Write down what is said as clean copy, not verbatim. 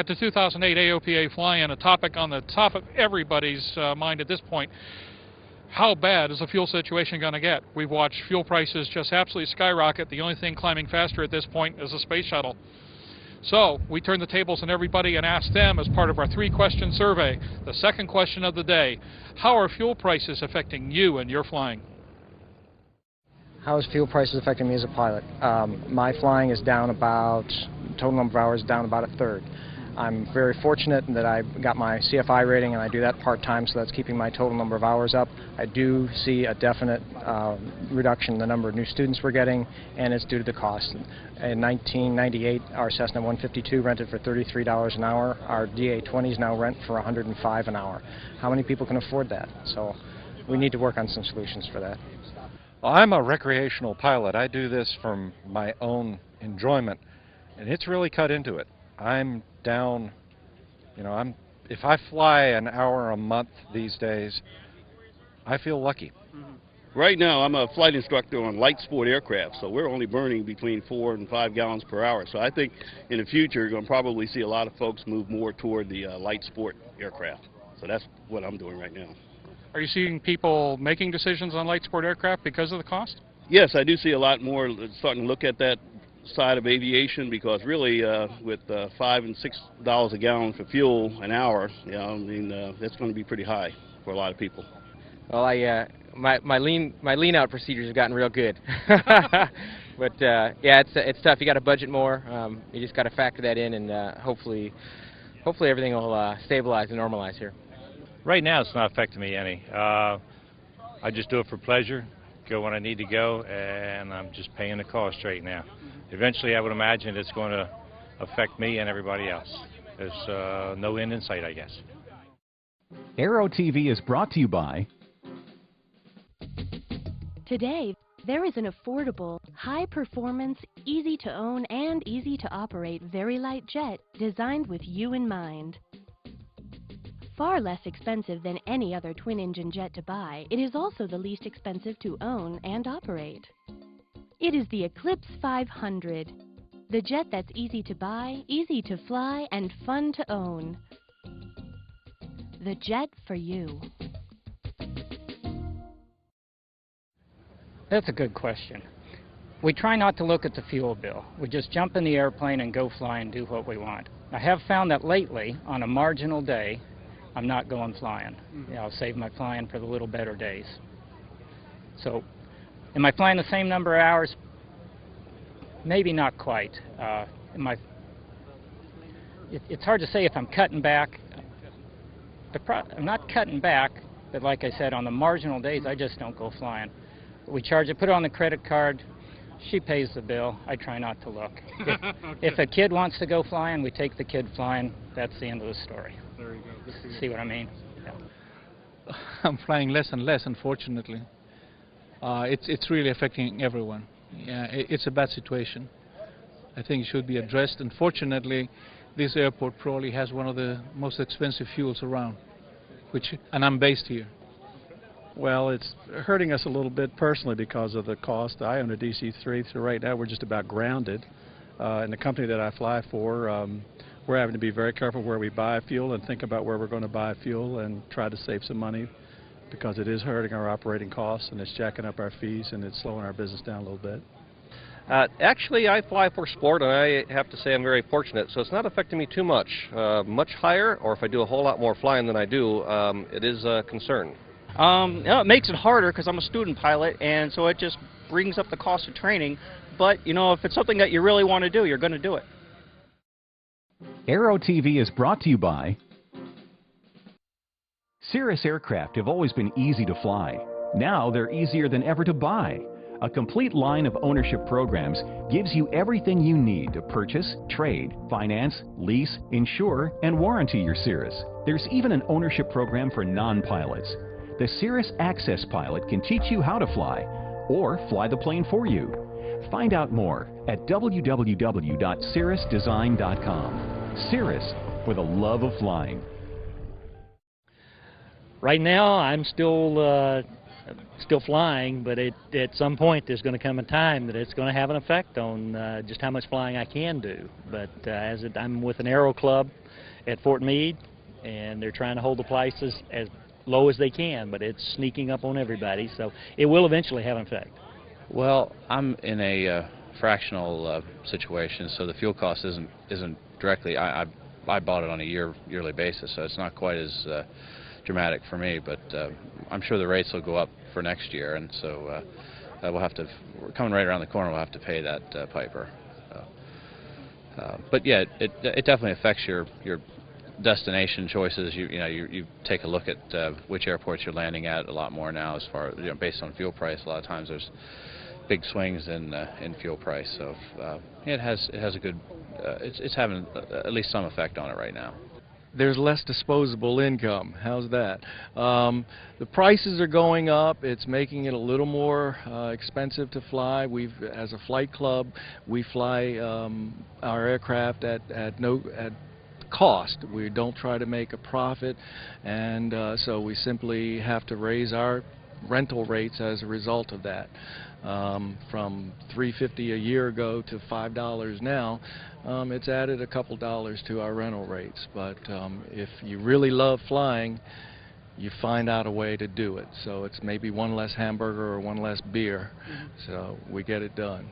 At the 2008 AOPA Fly-In, a topic on the top of everybody's mind at this point, how bad is the fuel situation going to get? We've watched fuel prices just absolutely skyrocket. The only thing climbing faster at this point is the space shuttle. So we turned the tables on everybody and asked them as part of our 3-question survey. The second question of the day, how are fuel prices affecting you and your flying? How is fuel prices affecting me as a pilot? My flying is down about, total number of hours down about a third. I'm very fortunate in that I got my CFI rating and I do that part-time, so that's keeping my total number of hours up. I do see a definite reduction in the number of new students we're getting, and it's due to the cost. In 1998, our Cessna 152 rented for $33 an hour. Our DA-20s now rent for $105 an hour. How many people can afford that? So we need to work on some solutions for that. Well, I'm a recreational pilot. I do this for my own enjoyment, and it's really cut into it. I'm down, if I fly an hour a month these days, I feel lucky. Right now, I'm a flight instructor on light sport aircraft, so we're only burning between 4 and 5 gallons per hour. So I think in the future, you're going to probably see a lot of folks move more toward the light sport aircraft. So that's what I'm doing right now. Are you seeing people making decisions on light sport aircraft because of the cost? Yes, I do see a lot more starting to look at that side of aviation, because really with $5 and $6 a gallon for fuel an hour, that's going to be pretty high for a lot of people. Well, my lean out procedures have gotten real good, but yeah, it's tough. You got to budget more. You just got to factor that in, and hopefully everything will stabilize and normalize here. Right now, it's not affecting me any. I just do it for pleasure, go when I need to go, and I'm just paying the cost right now. Eventually, I would imagine it's going to affect me and everybody else. There's no end in sight, I guess. Aero-TV is brought to you by... Today, there is an affordable, high-performance, easy-to-own and easy-to-operate very light jet designed with you in mind. Far less expensive than any other twin-engine jet to buy, it is also the least expensive to own and operate. It is the Eclipse 500, the jet that's easy to buy, easy to fly, and fun to own. The jet for you. That's a good question. We try not to look at the fuel bill. We just jump in the airplane and go fly and do what we want. I have found that lately, on a marginal day, I'm not going flying. I'll save my flying for the little better days. So, am I flying the same number of hours? Maybe not quite. It's hard to say if I'm cutting back. I'm not cutting back, but like I said, on the marginal days, I just don't go flying. We charge it, put it on the credit card. She pays the bill. I try not to look. If a kid wants to go flying, we take the kid flying. That's the end of the story. There you go. See what I mean? Yeah. I'm flying less and less, unfortunately. It's really affecting everyone. Yeah, it's a bad situation. I think it should be addressed. Unfortunately, this airport probably has one of the most expensive fuels around, and I'm based here. Well, it's hurting us a little bit personally because of the cost. I own a DC-3, so right now we're just about grounded. And the company that I fly for, we're having to be very careful where we buy fuel and think about where we're going to buy fuel and try to save some money, because it is hurting our operating costs and it's jacking up our fees and it's slowing our business down a little bit. Actually, I fly for sport, and I have to say I'm very fortunate, so it's not affecting me too much. Much higher, or if I do a whole lot more flying than I do, it is a concern. It makes it harder because I'm a student pilot, and so it just brings up the cost of training. But, if it's something that you really want to do, you're going to do it. Aero-TV is brought to you by... Cirrus aircraft have always been easy to fly. Now they're easier than ever to buy. A complete line of ownership programs gives you everything you need to purchase, trade, finance, lease, insure, and warranty your Cirrus. There's even an ownership program for non-pilots. The Cirrus Access Pilot can teach you how to fly, or fly the plane for you. Find out more at www.cirrusdesign.com. Cirrus, for the love of flying. Right now, I'm still flying, but at some point there's going to come a time that it's going to have an effect on just how much flying I can do. But I'm with an aero club, at Fort Meade, and they're trying to hold the prices as low as they can, but it's sneaking up on everybody, so it will eventually have an effect. Well, I'm in a fractional situation, so the fuel cost isn't directly. I bought it on a yearly basis, so it's not quite as dramatic for me. But I'm sure the rates will go up for next year, and so we'll have to. We're coming right around the corner. We'll have to pay that piper. But yeah, it definitely affects your destination choices. You take a look at which airports you're landing at a lot more now, as far as based on fuel price. A lot of times there's big swings in fuel price, so it has a good. It's having at least some effect on it right now. There's less disposable income. How's that? The prices are going up. It's making it a little more expensive to fly. As a flight club, we fly our aircraft at cost. We don't try to make a profit, and so we simply have to raise our rental rates as a result of that. From $3.50 a year ago to $5 now, it's added a couple dollars to our rental rates. But if you really love flying, you find out a way to do it. So it's maybe one less hamburger or one less beer. So we get it done.